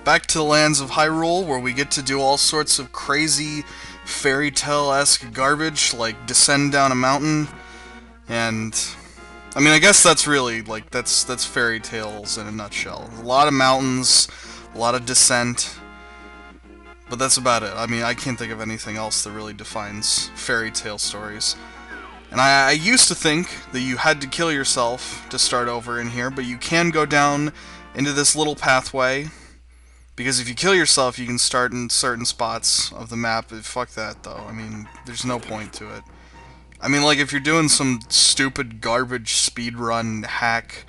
back to the lands of Hyrule, where we get to do all sorts of crazy fairy tale-esque garbage, like descend down a mountain, and I mean, I guess that's really like that's fairy tales in a nutshell. A lot of mountains, a lot of descent, but that's about it. I mean, I can't think of anything else that really defines fairy tale stories. And I used to think that you had to kill yourself to start over in here, but you can go down into this little pathway, because if you kill yourself, you can start in certain spots of the map. Fuck that, though. I mean, there's no point to it. I mean, like, if you're doing some stupid garbage speedrun hack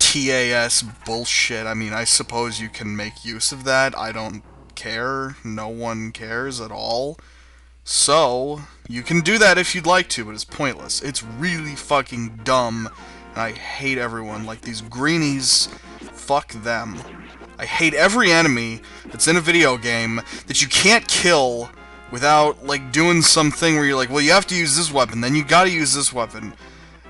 TAS bullshit, I mean, I suppose you can make use of that. I don't care. No one cares at all. So, you can do that if you'd like to, but it's pointless. It's really fucking dumb, and I hate everyone. Like, these greenies, fuck them. I hate every enemy that's in a video game that you can't kill without, like, doing something where you're like, well, you have to use this weapon, then you gotta use this weapon.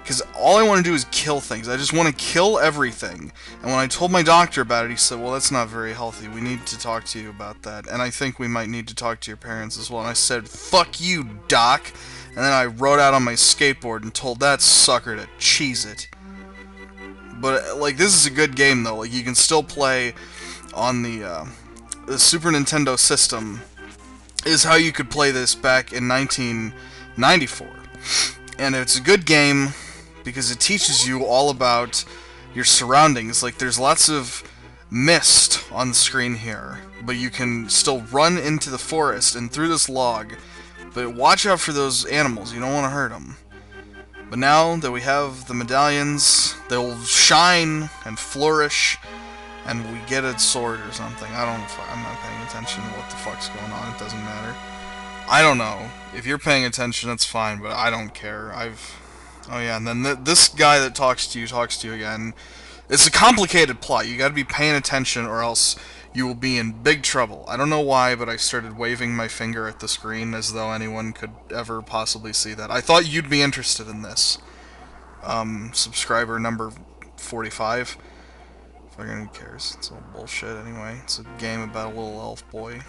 Because all I want to do is kill things. I just want to kill everything. And when I told my doctor about it, he said, well, that's not very healthy. We need to talk to you about that. And I think we might need to talk to your parents as well. And I said, fuck you, doc. And then I rode out on my skateboard and told that sucker to cheese it. But, like, this is a good game, though. Like, you can still play on the Super Nintendo system. Is how you could play this back in 1994. And it's a good game because it teaches you all about your surroundings. Like, there's lots of mist on the screen here, but you can still run into the forest and through this log. But watch out for those animals, you don't want to hurt them. But now that we have the medallions, they'll shine and flourish, and we get a sword or something. I'm not paying attention to what the fuck's going on, it doesn't matter. I don't know. If you're paying attention, that's fine, but I don't care. Oh yeah, and then this guy that talks to you again. It's a complicated plot. You gotta be paying attention or else you will be in big trouble. I don't know why, but I started waving my finger at the screen as though anyone could ever possibly see that. I thought you'd be interested in this. Subscriber number 45. Fucking who cares? It's all bullshit anyway. It's a game about a little elf boy.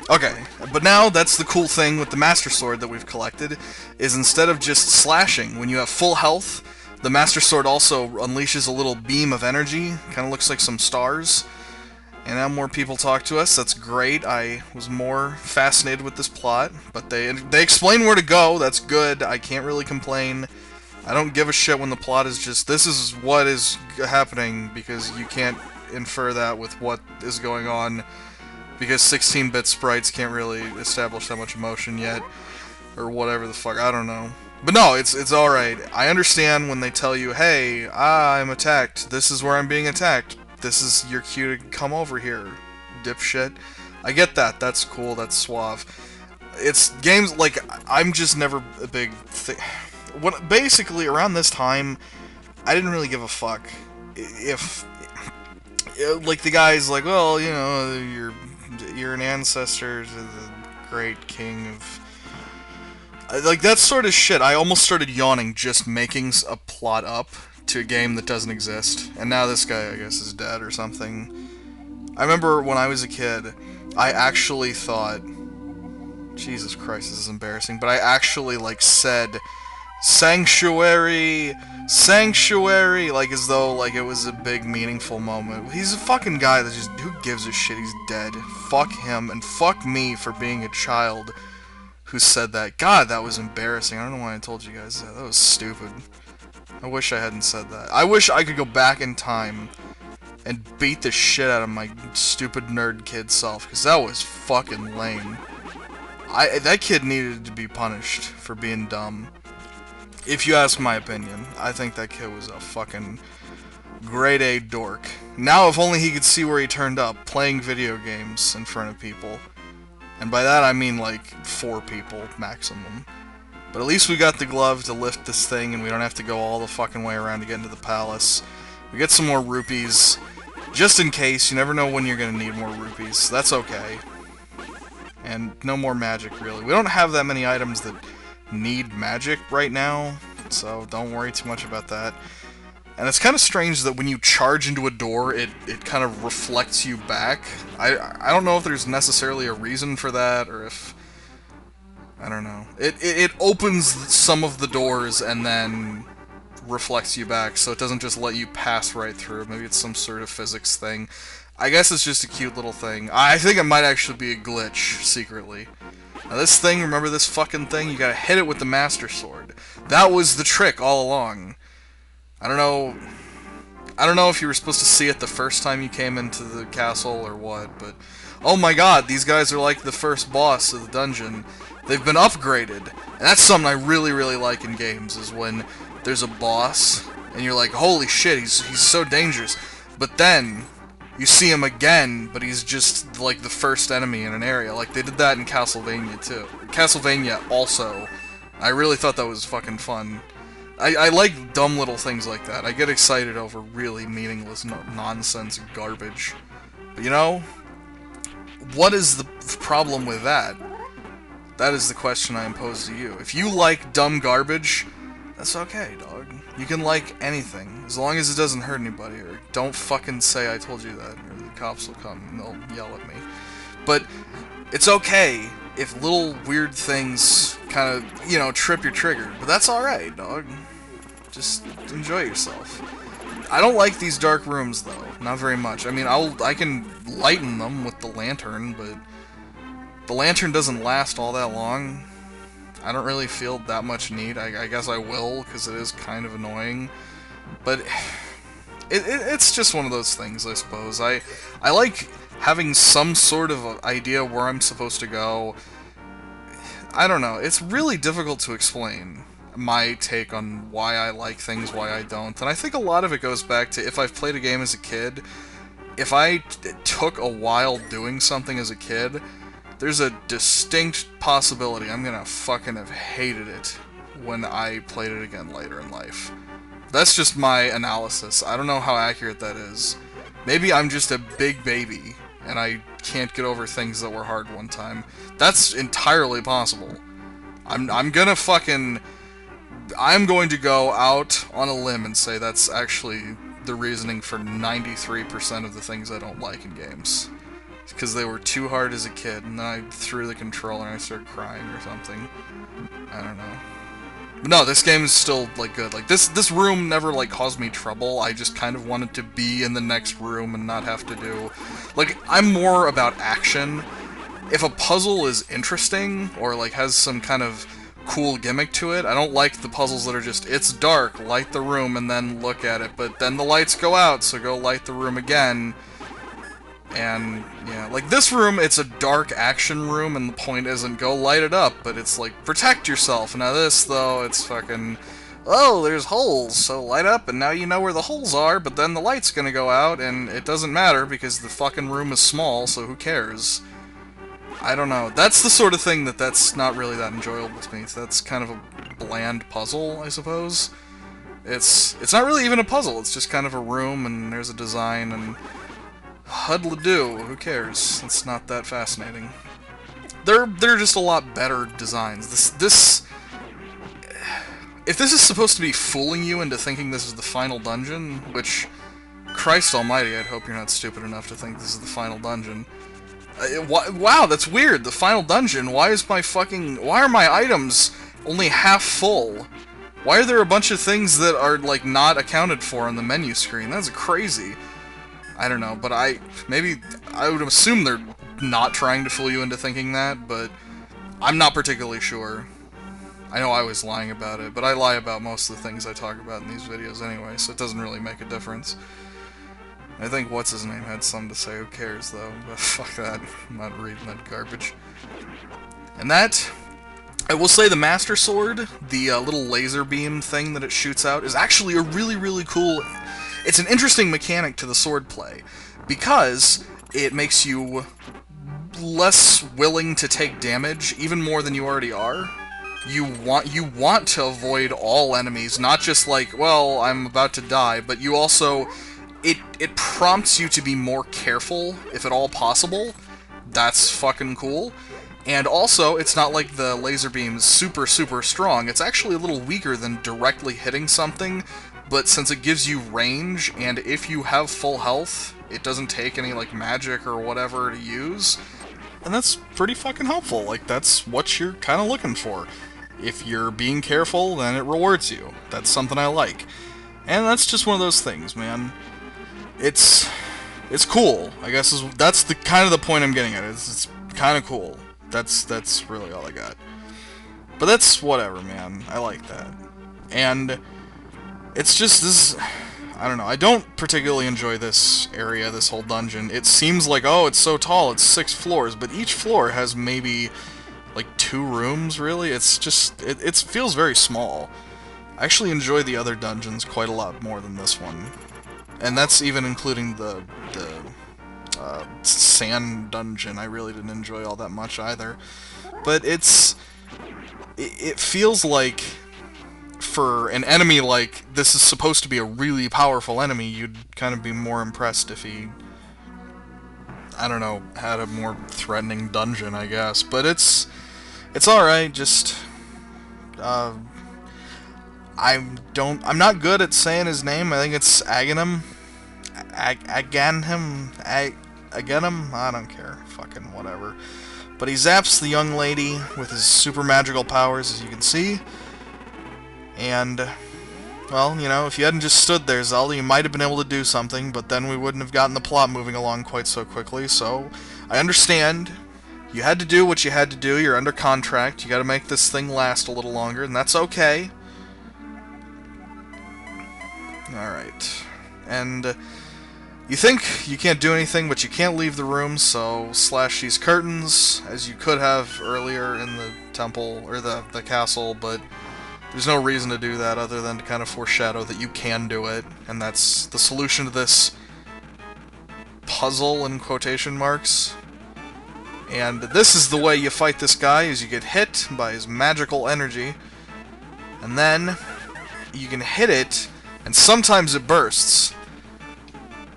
Okay, but now that's the cool thing with the Master Sword that we've collected, is instead of just slashing, when you have full health, the Master Sword also unleashes a little beam of energy, kind of looks like some stars, and now more people talk to us. That's great. I was more fascinated with this plot, but they explain where to go. That's good. I can't really complain. I don't give a shit when the plot is just, this is what is happening, because you can't infer that with what is going on, because 16-bit sprites can't really establish that much emotion yet, or whatever the fuck, I don't know. But no, it's alright. I understand when they tell you, hey, I'm attacked, this is where I'm being attacked, this is your cue to come over here, dipshit. I get that, that's cool, that's suave. It's games, like, I'm just never a big thing. Basically, around this time, I didn't really give a fuck if, like, the guy's like, well, you know, you're an ancestor to the great king of... Like, that sort of shit. I almost started yawning just making a plot up to a game that doesn't exist. And now this guy, I guess, is dead or something. I remember when I was a kid, I actually thought... Jesus Christ, this is embarrassing. But I actually, like, said... Sanctuary! Sanctuary! Like, as though, like, it was a big, meaningful moment. He's a fucking guy that just... Who gives a shit? He's dead. Fuck him, and fuck me for being a child who said that. God, that was embarrassing. I don't know why I told you guys that. That was stupid. I wish I hadn't said that. I wish I could go back in time and beat the shit out of my stupid nerd kid self, because that was fucking lame. That kid needed to be punished for being dumb. If you ask my opinion, I think that kid was a fucking grade A dork. Now, if only he could see where he turned up, playing video games in front of people. And by that I mean like 4 people, maximum. But at least we got the glove to lift this thing, and we don't have to go all the fucking way around to get into the palace. We get some more rupees, just in case. You never know when you're gonna need more rupees. That's okay. And no more magic, really. We don't have that many items that need magic right now, so don't worry too much about that. And it's kind of strange that when you charge into a door, it kind of reflects you back. I don't know if there's necessarily a reason for that, or if... I don't know. It opens some of the doors and then reflects you back, so it doesn't just let you pass right through. Maybe it's some sort of physics thing. I guess it's just a cute little thing. I think it might actually be a glitch, secretly. Now this thing, remember this fucking thing? You gotta hit it with the Master Sword. That was the trick all along. I don't know if you were supposed to see it the first time you came into the castle or what, but... Oh my god, these guys are like the first boss of the dungeon. They've been upgraded. And that's something I really, really like in games, is when there's a boss, and you're like, holy shit, he's so dangerous. But then, you see him again, but he's just like the first enemy in an area. Like, they did that in Castlevania, too. Castlevania, also. I really thought that was fucking fun. I like dumb little things like that. I get excited over really meaningless nonsense garbage. But you know, what is the problem with that? That is the question I impose to you. If you like dumb garbage, that's okay, dog. You can like anything, as long as it doesn't hurt anybody, or don't fucking say I told you that, or the cops will come and they'll yell at me. But it's okay if little weird things kind of, you know, trip your trigger. But that's alright, dog. Just enjoy yourself. I don't like these dark rooms, though. Not very much. I mean, I can lighten them with the lantern, but the lantern doesn't last all that long. I don't really feel that much need. I guess I will, because it is kind of annoying. But it's just one of those things, I suppose. I like having some sort of idea where I'm supposed to go. I don't know. It's really difficult to explain my take on why I like things, why I don't. And I think a lot of it goes back to if I've played a game as a kid, if I took a while doing something as a kid, there's a distinct possibility I'm gonna fucking have hated it when I played it again later in life. That's just my analysis. I don't know how accurate that is. Maybe I'm just a big baby, and I can't get over things that were hard one time. That's entirely possible. I'm going to go out on a limb and say that's actually the reasoning for 93% of the things I don't like in games. Because they were too hard as a kid, and then I threw the controller and I started crying or something. I don't know. But no, this game is still, like, good. Like, this room never, like, caused me trouble. I just kind of wanted to be in the next room and not have to do... Like, I'm more about action. If a puzzle is interesting, or, like, has some kind of cool gimmick to it, I don't like the puzzles that are just, it's dark, light the room, and then look at it, but then the lights go out, so go light the room again. And, yeah, like, this room, it's a dark action room, and the point isn't go light it up, but it's like, protect yourself. Now this, though, it's fucking, oh, there's holes, so light up, and now you know where the holes are, but then the light's gonna go out, and it doesn't matter, because the fucking room is small, so who cares? I don't know. That's the sort of thing that's not really that enjoyable to me. That's kind of a bland puzzle, I suppose. It's not really even a puzzle, it's just kind of a room, and there's a design, and... Huddle-a-doo, who cares? It's not that fascinating. They're just a lot better designs. If this is supposed to be fooling you into thinking this is the final dungeon, which, Christ almighty, I'd hope you're not stupid enough to think this is the final dungeon. Wow, that's weird, the final dungeon. Why are my items only half full? Why are there a bunch of things that are, like, not accounted for on the menu screen? That's crazy. I don't know, but I would assume they're not trying to fool you into thinking that, but I'm not particularly sure. I know I was lying about it, but I lie about most of the things I talk about in these videos anyway, so it doesn't really make a difference. I think what's-his-name had something to say, who cares, though, but fuck that, I'm not reading that garbage. And that, I will say the Master Sword, the little laser beam thing that it shoots out, is actually a really, really cool... It's an interesting mechanic to the sword play, because it makes you less willing to take damage, even more than you already are. You want to avoid all enemies, not just like, well, I'm about to die, but you also... It prompts you to be more careful, if at all possible. That's fucking cool. And also, it's not like the laser beam's super, super strong. It's actually a little weaker than directly hitting something but since it gives you range, and if you have full health, it doesn't take any, like, magic or whatever to use, and that's pretty fucking helpful. Like, that's what you're kind of looking for. If you're being careful, then it rewards you. That's something I like. And that's just one of those things, man. It's cool, I guess. That's the kind of the point I'm getting at. It's kind of cool. That's really all I got. But that's whatever, man. I like that. And it's just this. I don't know. I don't particularly enjoy this area, this whole dungeon. It seems like, oh, it's so tall. It's 6 floors, but each floor has maybe like 2 rooms. Really, it's just it feels very small. I actually enjoy the other dungeons quite a lot more than this one. And that's even including the sand dungeon. I really didn't enjoy all that much either. But it feels like, for an enemy like this is supposed to be a really powerful enemy, you'd kind of be more impressed if he, I don't know, had a more threatening dungeon, I guess. But it's alright, just I'm not good at saying his name. I think it's Aganhim. Aganhim? I don't care. Fucking whatever. But he zaps the young lady with his super magical powers, as you can see. And, well, you know, if you hadn't just stood there, Zelda, you might have been able to do something, but then we wouldn't have gotten the plot moving along quite so quickly. So, I understand. You had to do what you had to do. You're under contract. You gotta make this thing last a little longer, and that's okay. Alright. And you think you can't do anything, but you can't leave the room, so slash these curtains, as you could have earlier in the temple, or the castle, but there's no reason to do that other than to kind of foreshadow that you can do it, and that's the solution to this puzzle, in quotation marks. And this is the way you fight this guy, is you get hit by his magical energy, and then you can hit it, and sometimes it bursts,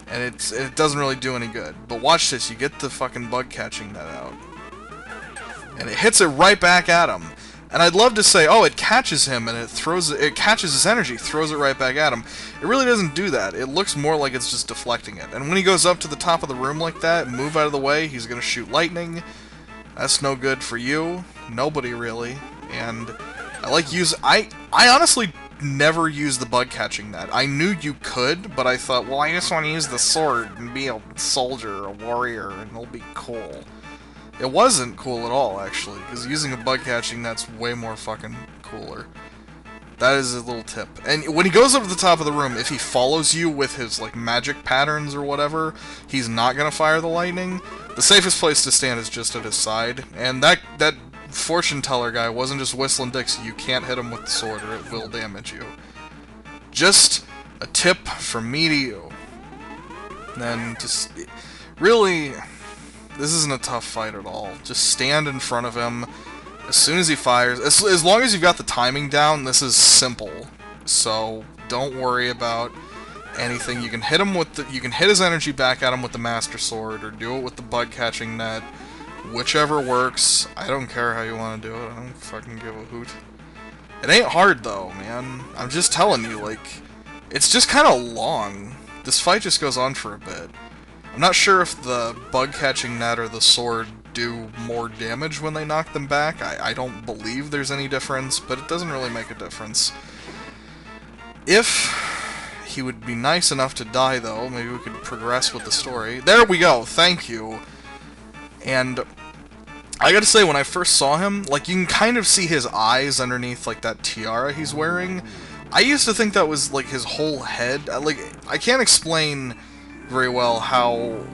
and it doesn't really do any good. But watch this, you get the fucking bug catching net out, and it hits it right back at him. And I'd love to say, oh, it catches him, and it catches his energy, throws it right back at him. It really doesn't do that. It looks more like it's just deflecting it. And when he goes up to the top of the room like that, move out of the way, he's gonna shoot lightning. That's no good for you. Nobody, really. And I honestly never used the bug catching net. I knew you could, but I thought, well, I just want to use the sword and be a soldier, a warrior, and it'll be cool. It wasn't cool at all, actually, because using a bug catching net's way more fucking cooler. That is a little tip. And when he goes up to the top of the room, if he follows you with his, like, magic patterns or whatever, he's not gonna fire the lightning. The safest place to stand is just at his side, and that fortune teller guy wasn't just whistling Dixie. You can't hit him with the sword or it will damage you. Just a tip from me to you. And then just really, this isn't a tough fight at all. Just stand in front of him as soon as he fires. As long as you've got the timing down, this is simple. So don't worry about anything. You can hit him with you can hit his energy back at him with the Master Sword, or do it with the bug catching net. Whichever works. I don't care how you want to do it. I don't fucking give a hoot. It ain't hard though, man. I'm just telling you, like, it's just kind of long. This fight just goes on for a bit. I'm not sure if the bug catching net or the sword do more damage when they knock them back. I don't believe there's any difference, but it doesn't really make a difference. If he would be nice enough to die, though, maybe we could progress with the story. There we go, thank you. And I gotta say, when I first saw him, like, you can kind of see his eyes underneath, like, that tiara he's wearing. I used to think that was, like, his whole head. Like, I can't explain very well how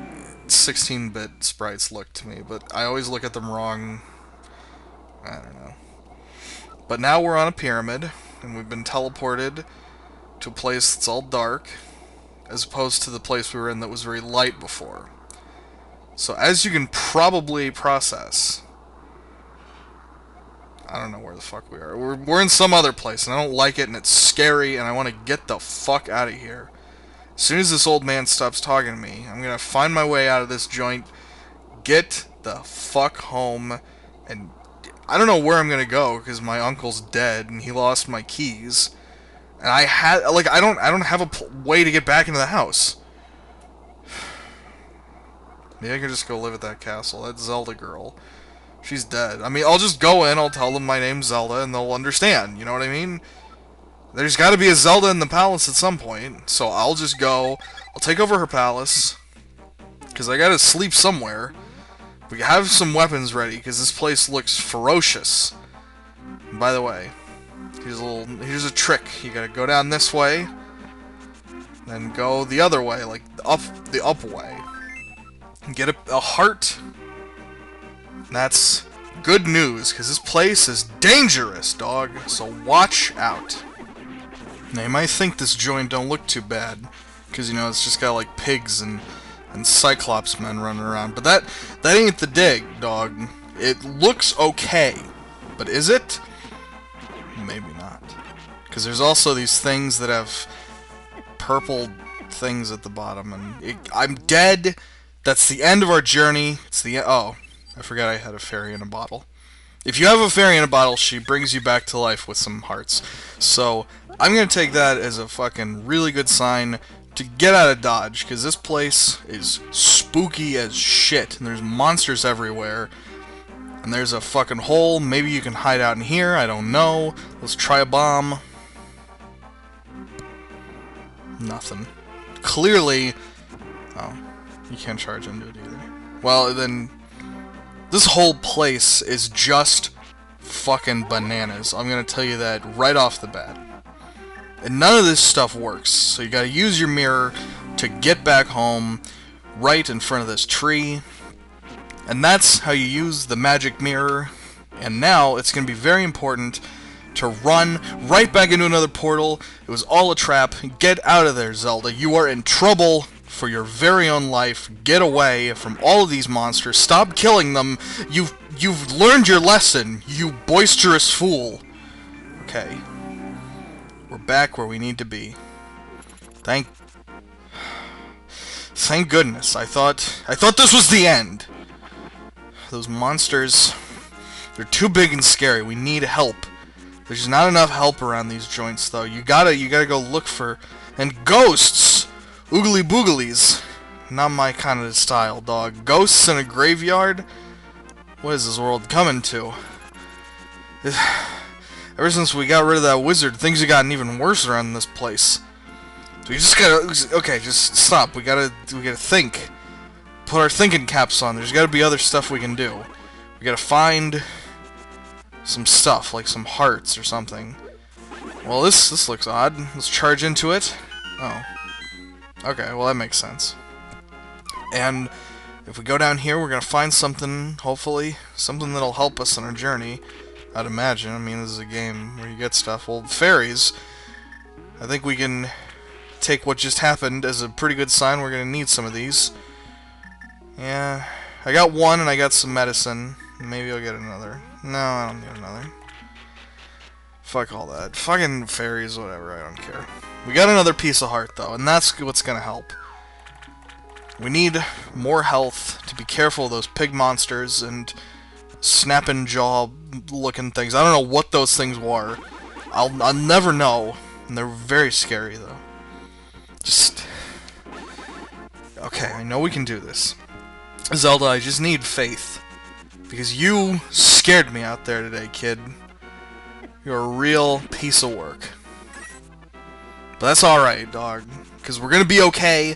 16-bit sprites look to me, but I always look at them wrong. I don't know. But now we're on a pyramid, and we've been teleported to a place that's all dark, as opposed to the place we were in that was very light before. So as you can probably process, I don't know where the fuck we are. We're in some other place, and I don't like it, and it's scary, and I want to get the fuck out of here. As soon as this old man stops talking to me, I'm gonna find my way out of this joint, get the fuck home, and I don't know where I'm gonna go, because my uncle's dead, and he lost my keys. And like, I don't have a way to get back into the house. Maybe I could just go live at that castle. That Zelda girl. She's dead. I mean, I'll just go in, I'll tell them my name's Zelda, and they'll understand. You know what I mean? There's got to be a Zelda in the palace at some point. So I'll just go. I'll take over her palace. Because I gotta sleep somewhere. We have some weapons ready, because this place looks ferocious. And by the way, here's a trick. You gotta go down this way, then go the other way, like the up way. Get a heart. That's good news, because this place is dangerous, dog. So watch out. Now you might think this joint don't look too bad, because you know it's just got like pigs and Cyclops men running around. But that ain't the dig, dog. It looks okay, but is it? Maybe not. Because there's also these things that have purple things at the bottom, and I'm dead. That's the end of our journey. It's the oh, I forgot I had a fairy in a bottle. If you have a fairy in a bottle, she brings you back to life with some hearts. So I'm gonna take that as a fucking really good sign to get out of Dodge, because this place is spooky as shit, and there's monsters everywhere. And there's a fucking hole. Maybe you can hide out in here. I don't know. Let's try a bomb. Nothing. Clearly. Oh, you can't charge into it either. Well, then this whole place is just fucking bananas. I'm gonna tell you that right off the bat. And none of this stuff works. So you gotta use your mirror to get back home right in front of this tree. And that's how you use the magic mirror. And now it's going to be very important to run right back into another portal. It was all a trap. Get out of there, Zelda. You are in trouble for your very own life. Get away from all of these monsters. Stop killing them. You've learned your lesson, you boisterous fool. Okay. We're back where we need to be. Thank goodness. I thought this was the end. Those monsters, they're too big and scary. We need help. There's not enough help around these joints, though. You gotta go look for... And ghosts! Oogly booglies. Not my kind of style, dog. Ghosts in a graveyard? What is this world coming to? Ever since we got rid of that wizard, things have gotten even worse around this place. So we just gotta... Okay, just stop. We gotta think. Put our thinking caps on. There's gotta be other stuff we can do. We gotta find some stuff, like some hearts or something. Well, this looks odd. Let's charge into it. Oh. Okay, well that makes sense. And if we go down here, we're gonna find something, hopefully. Something that'll help us on our journey. I'd imagine. I mean, this is a game where you get stuff. Well, fairies. I think we can take what just happened as a pretty good sign. We're gonna need some of these. Yeah, I got one and I got some medicine. Maybe I'll get another. No, I don't need another. Fuck all that. Fucking fairies, whatever, I don't care. We got another piece of heart, though, and that's what's gonna help. We need more health to be careful of those pig monsters and snapping jaw looking things. I don't know what those things were. I'll never know. And they're very scary, though. Just... Okay, I know we can do this. Zelda, I just need faith. Because you scared me out there today, kid. You're a real piece of work. But that's alright, dog. Because we're gonna be okay.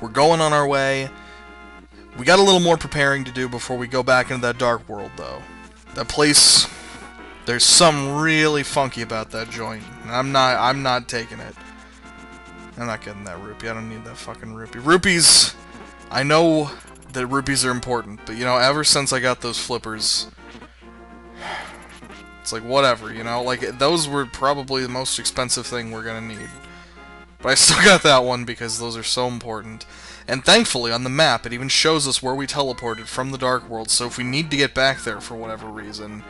We're going on our way. We got a little more preparing to do before we go back into that dark world, though. That place... There's something really funky about that joint. And I'm not taking it. I'm not getting that rupee. I don't need that fucking rupee. Rupees... I know that rupees are important, but, you know, ever since I got those flippers... It's like, whatever, you know? Like, those were probably the most expensive thing we're gonna need. But I still got that one because those are so important. And thankfully, on the map, it even shows us where we teleported from the Dark World, so if we need to get back there for whatever reason,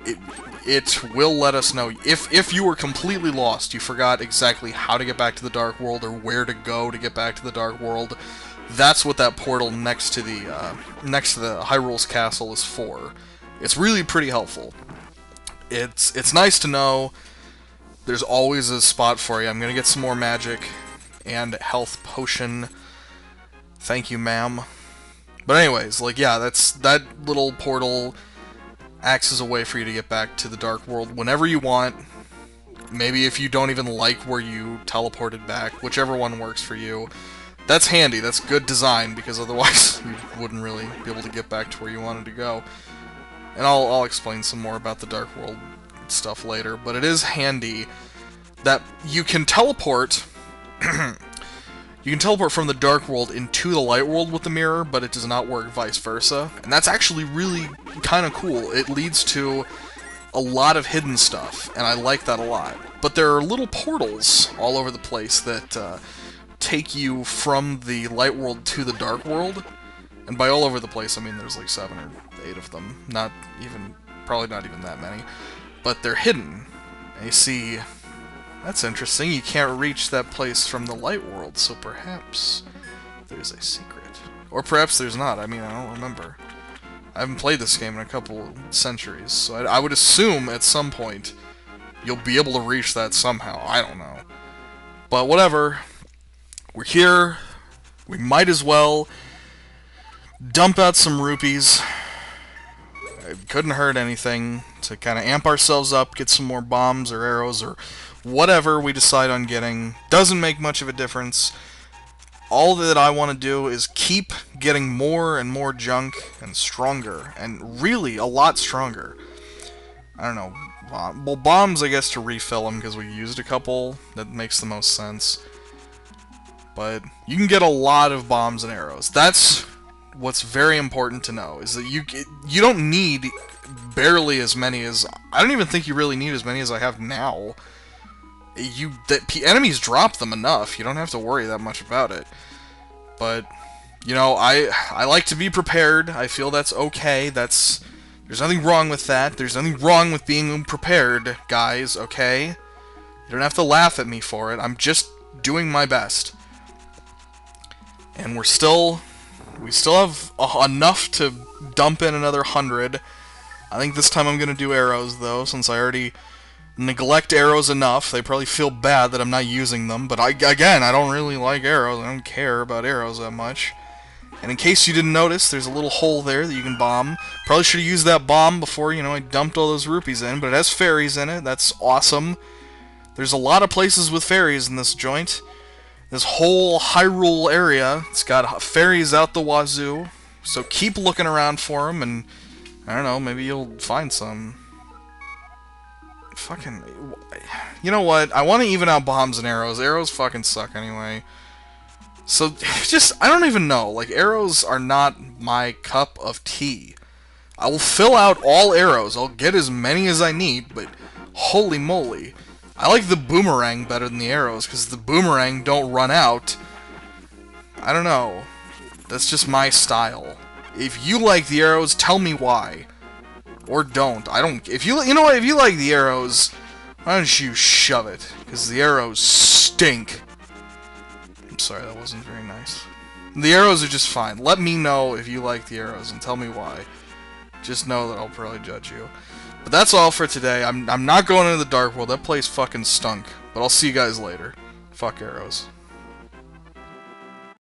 it will let us know. If you were completely lost, you forgot exactly how to get back to the Dark World or where to go to get back to the Dark World, that's what that portal next to the Hyrule's castle is for. It's really pretty helpful. It's nice to know there's always a spot for you. I'm gonna get some more magic and health potion. Thank you, ma'am. But anyways, like, yeah, that little portal acts as a way for you to get back to the Dark World whenever you want. Maybe if you don't even like where you teleported back, whichever one works for you. That's handy, that's good design, because otherwise you wouldn't really be able to get back to where you wanted to go. And I'll explain some more about the Dark World stuff later, but it is handy that you can teleport you can teleport from the Dark World into the Light World with the mirror, but it does not work vice versa. And that's actually really kind of cool. It leads to a lot of hidden stuff, and I like that a lot. But there are little portals all over the place that take you from the Light World to the Dark World. And by all over the place, I mean there's like 7 or 8 of them. Probably not even that many. But they're hidden. And you see, that's interesting. You can't reach that place from the Light World, so perhaps there's a secret. Or perhaps there's not. I mean, I don't remember. I haven't played this game in a couple centuries, so I would assume at some point you'll be able to reach that somehow. I don't know. But whatever. We're here. We might as well dump out some rupees. It couldn't hurt anything to kind of amp ourselves up, get some more bombs or arrows or whatever we decide on getting. Doesn't make much of a difference. All that I want to do is keep getting more and more junk and stronger, and really a lot stronger. I don't know. Well, bombs, I guess, to refill them because we used a couple. That makes the most sense. But you can get a lot of bombs and arrows. That's what's very important to know, is that you don't need barely as many as... I don't even think you really need as many as I have now. Enemies drop them enough. You don't have to worry that much about it. But, you know, I like to be prepared. I feel that's okay. There's nothing wrong with that. There's nothing wrong with being prepared, guys, okay? You don't have to laugh at me for it. I'm just doing my best. And we still have enough to dump in another 100. I think this time I'm going to do arrows, though, since I already neglect arrows enough. They probably feel bad that I'm not using them, but again, I don't really like arrows. I don't care about arrows that much. And in case you didn't notice, there's a little hole there that you can bomb. Probably should have used that bomb before, you know, I dumped all those rupees in, but it has fairies in it. That's awesome. There's a lot of places with fairies in this joint. This whole Hyrule area, it's got fairies out the wazoo. So keep looking around for them, and I don't know, maybe you'll find some. Fucking... You know what? I want to even out bombs and arrows. Arrows fucking suck anyway. So, just... I don't even know. Like, arrows are not my cup of tea. I will fill out all arrows. I'll get as many as I need, but holy moly. I like the boomerang better than the arrows, because the boomerang don't run out. I don't know. That's just my style. If you like the arrows, tell me why. Or don't. I don't... If you know what? If you like the arrows, why don't you shove it? Because the arrows stink. I'm sorry, that wasn't very nice. The arrows are just fine. Let me know if you like the arrows and tell me why. Just know that I'll probably judge you. But that's all for today. I'm not going into the Dark World. That place fucking stunk. But I'll see you guys later. Fuck arrows.